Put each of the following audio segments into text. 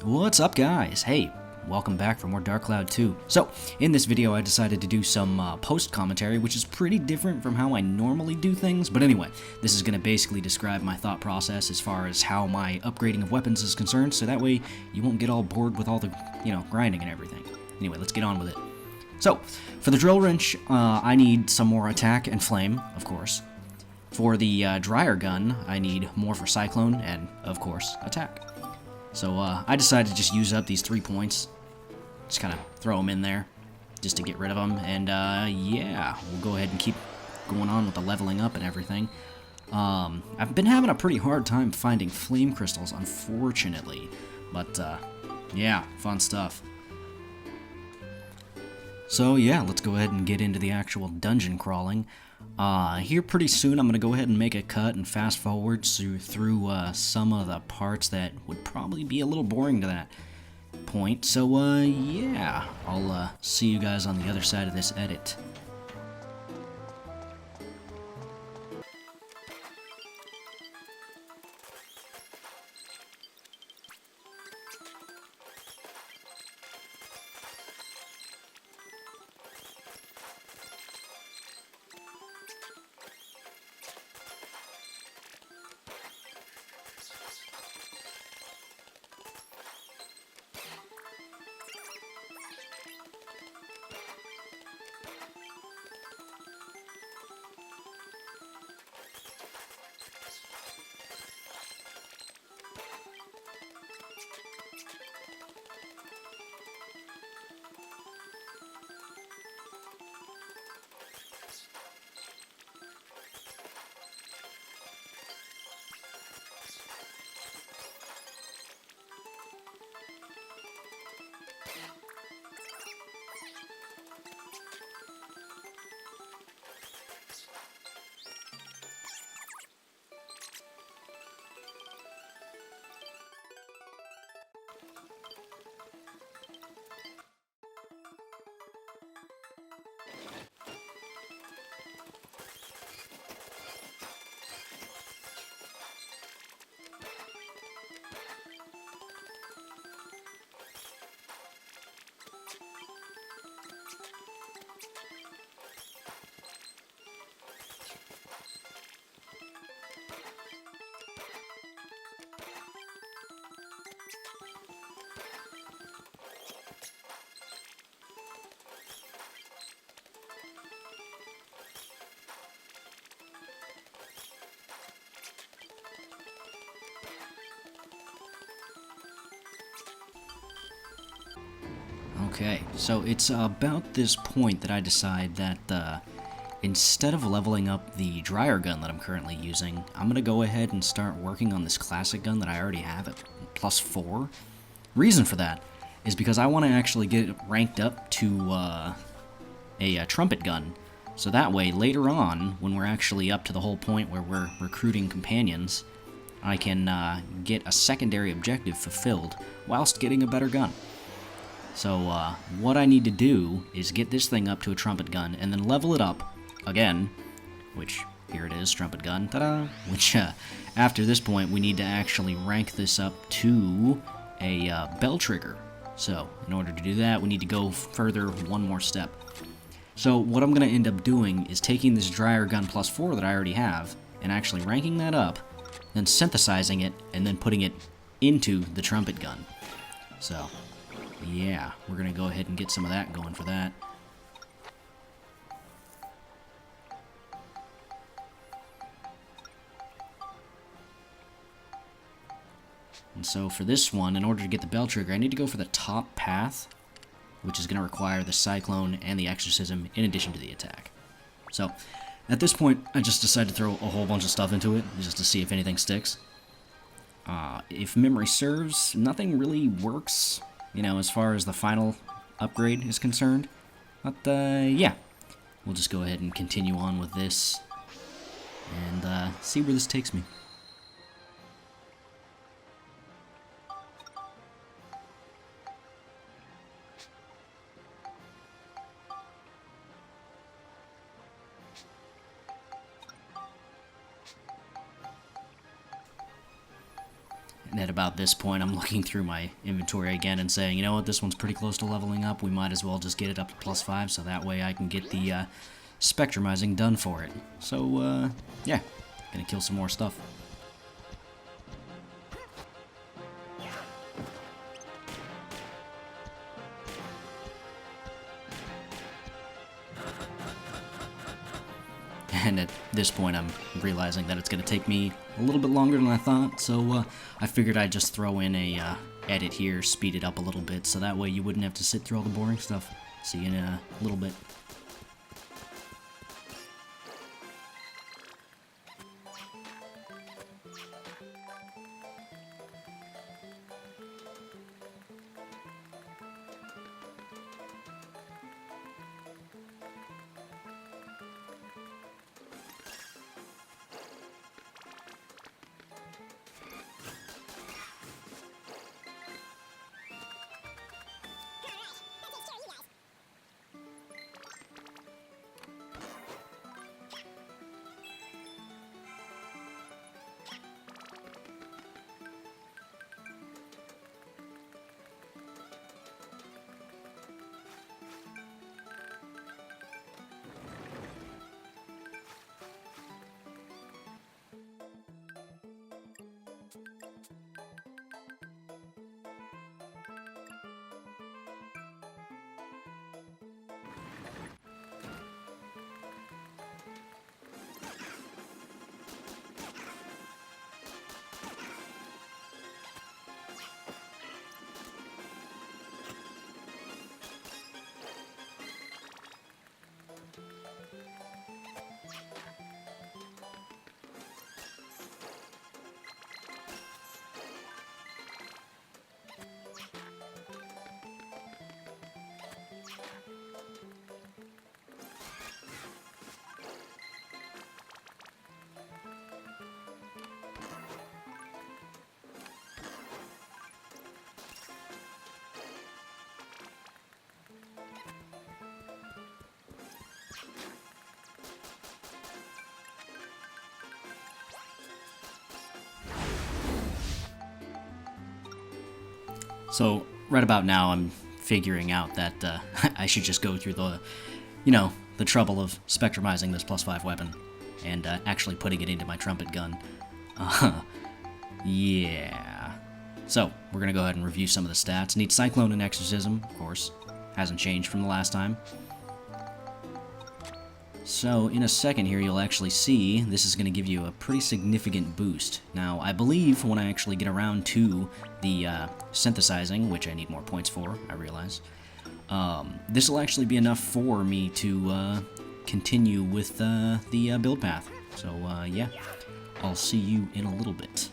What's up, guys? Hey, welcome back for more Dark Cloud 2. So, in this video I decided to do some post-commentary, which is pretty different from how I normally do things, but anyway, this is going to basically describe my thought process as far as how my upgrading of weapons is concerned, so that way you won't get all bored with all the, grinding and everything. Anyway, let's get on with it. So, for the drill wrench, I need some more attack and flame, of course. For the dryer gun, I need more for cyclone and, of course, attack. So I decided to just use up these 3 points, just kind of throw them in there, just to get rid of them, and yeah, we'll go ahead and keep going on with the leveling up and everything. I've been having a pretty hard time finding flame crystals, unfortunately, but yeah, fun stuff. So yeah, let's go ahead and get into the actual dungeon crawling. Here pretty soon I'm going to go ahead and make a cut and fast forward through some of the parts that would probably be a little boring to that point. So yeah, I'll see you guys on the other side of this edit. Okay, so it's about this point that I decide that instead of leveling up the dryer gun that I'm currently using, I'm going to go ahead and start working on this classic gun that I already have at +4. Reason for that is because I want to actually get it ranked up to a trumpet gun, so that way later on, when we're actually up to the whole point where we're recruiting companions, I can get a secondary objective fulfilled whilst getting a better gun. So what I need to do is get this thing up to a trumpet gun and then level it up again, which here it is, trumpet gun, ta-da! Which after this point we need to actually rank this up to a bell trigger. So in order to do that we need to go further one more step. So what I'm going to end up doing is taking this dryer gun +4 that I already have and actually ranking that up, then synthesizing it and then putting it into the trumpet gun. So yeah, we're going to go ahead and get some of that going for that. And so for this one, in order to get the bell trigger, I need to go for the top path, which is going to require the cyclone and the exorcism in addition to the attack. So at this point, I just decided to throw a whole bunch of stuff into it just to see if anything sticks. If memory serves, nothing really works, as far as the final upgrade is concerned. But, yeah. We'll just go ahead and continue on with this and see where this takes me. at about this point, I'm looking through my inventory again and saying, you know what, this one's pretty close to leveling up. We might as well just get it up to +5, so that way I can get the spectrumizing done for it. So, yeah, gonna kill some more stuff. And at this point, I'm realizing that it's going to take me a little bit longer than I thought, so I figured I'd just throw in a edit here, speed it up a little bit, so that way you wouldn't have to sit through all the boring stuff. See you in a little bit. So, right about now, I'm figuring out that I should just go through the, the trouble of spectrumizing this +5 weapon and actually putting it into my trumpet gun. Yeah. So, we're going to go ahead and review some of the stats. Need Cyclone and Exorcism, of course. Hasn't changed from the last time. So, in a second here, you'll actually see this is going to give you a pretty significant boost. Now, I believe when I actually get around to the synthesizing, which I need more points for, I realize, this will actually be enough for me to continue with the build path. So, yeah, I'll see you in a little bit.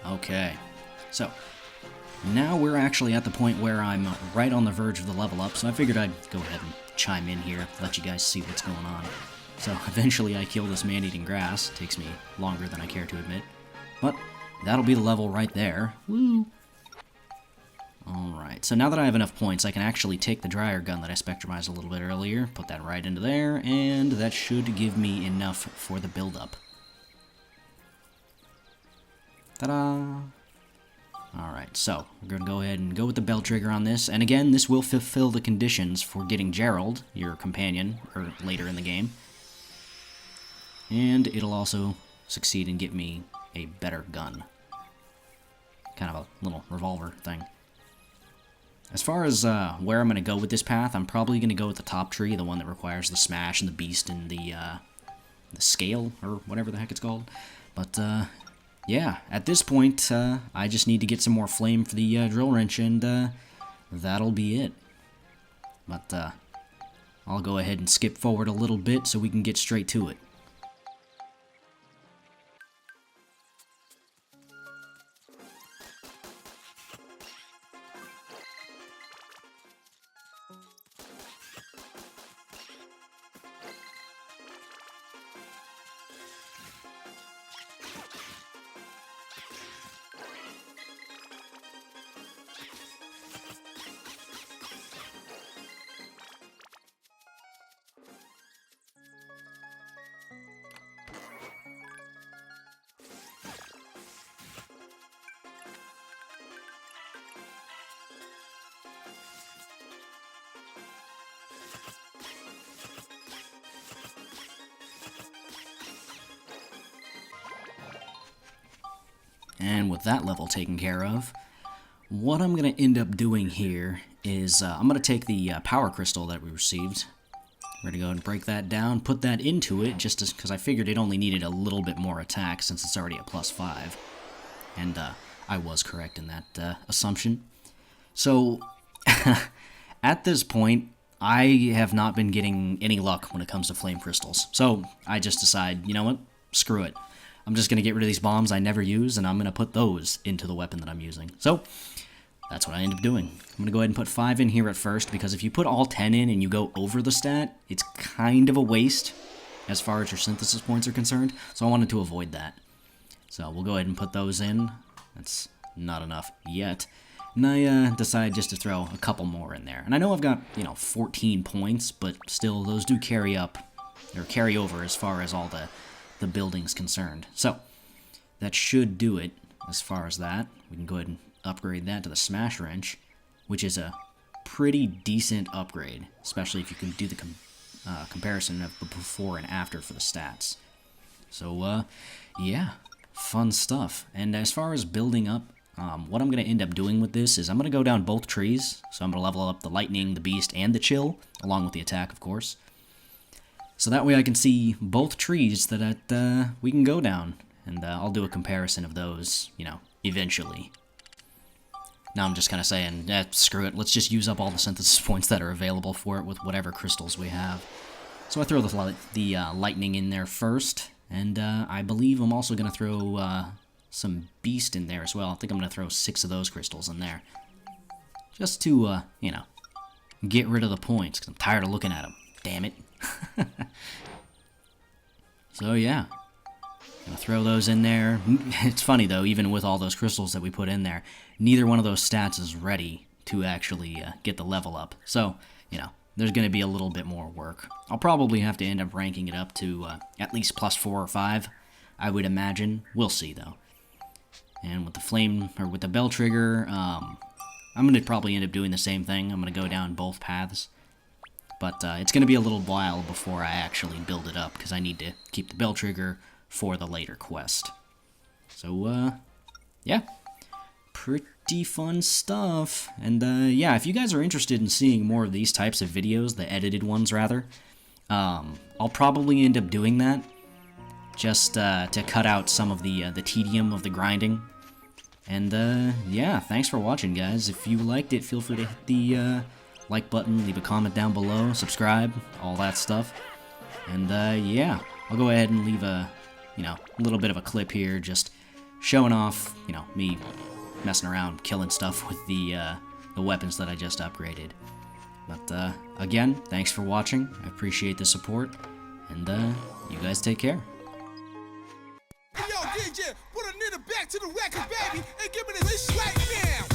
Okay, so now we're actually at the point where I'm right on the verge of the level up, so I figured I'd go ahead and chime in here, let you guys see what's going on. So eventually I kill this man-eating grass. Takes me longer than I care to admit. But that'll be the level right there. Woo! Alright, so now that I have enough points, I can actually take the dryer gun that I spectrumized a little bit earlier, put that right into there, and that should give me enough for the build-up. Ta-da! Alright, so we're going to go ahead and go with the bell trigger on this, and again, this will fulfill the conditions for getting Gerald, your companion, or later in the game. And it'll also succeed in getting me a better gun. Kind of a little revolver thing. As far as where I'm going to go with this path, I'm probably going to go with the top tree, the one that requires the smash and the beast and the scale, or whatever the heck it's called. But, yeah, at this point, I just need to get some more flame for the drill wrench, and that'll be it. But, I'll go ahead and skip forward a little bit so we can get straight to it. And with that level taken care of, what I'm going to end up doing here is I'm going to take the power crystal that we received. We're going to go and break that down, put that into it, just because I figured it only needed a little bit more attack since it's already at +5. And I was correct in that assumption. So, at this point, I have not been getting any luck when it comes to flame crystals. So, I just decide, you know what, screw it. I'm just going to get rid of these bombs I never use, and I'm going to put those into the weapon that I'm using. So, that's what I end up doing. I'm going to go ahead and put 5 in here at first, because if you put all 10 in and you go over the stat, it's kind of a waste as far as your synthesis points are concerned, so I wanted to avoid that. So we'll go ahead and put those in. That's not enough yet. And I decided just to throw a couple more in there. And I know I've got, 14 points, but still, those do carry up, or carry over as far as all the building's concerned. So, that should do it as far as that. We can go ahead and upgrade that to the Smash Wrench, which is a pretty decent upgrade, especially if you can do the comparison of the before and after for the stats. So, yeah, fun stuff. And as far as building up, what I'm going to end up doing with this is I'm going to go down both trees, so I'm going to level up the Lightning, the Beast, and the Chill, along with the attack, of course. So that way I can see both trees that we can go down, and I'll do a comparison of those, eventually. Now I'm just kind of saying, screw it, let's just use up all the synthesis points that are available for it with whatever crystals we have. So I throw the lightning in there first, and I believe I'm also going to throw some beast in there as well. I think I'm going to throw 6 of those crystals in there. Just to, get rid of the points, because I'm tired of looking at them. Damn it. So yeah, gonna throw those in there. It's funny though, even with all those crystals that we put in there, neither one of those stats is ready to actually get the level up. So, there's gonna be a little bit more work. I'll probably have to end up ranking it up to at least +4 or 5, I would imagine. We'll see though. And with the flame, or with the bell trigger, I'm gonna probably end up doing the same thing. I'm gonna go down both paths. But it's going to be a little while before I actually build it up, because I need to keep the bell trigger for the later quest. So, yeah. Pretty fun stuff. And, yeah, if you guys are interested in seeing more of these types of videos, the edited ones, rather, I'll probably end up doing that, just to cut out some of the tedium of the grinding. And, yeah, thanks for watching, guys. If you liked it, feel free to hit the like button, leave a comment down below, subscribe, all that stuff. And yeah, I'll go ahead and leave a, little bit of a clip here, just showing off, me messing around, killing stuff with the weapons that I just upgraded. But again, thanks for watching. I appreciate the support, And, you guys take care. Hey, yo, DJ, put a nigga back to the record, baby, and give me this right now.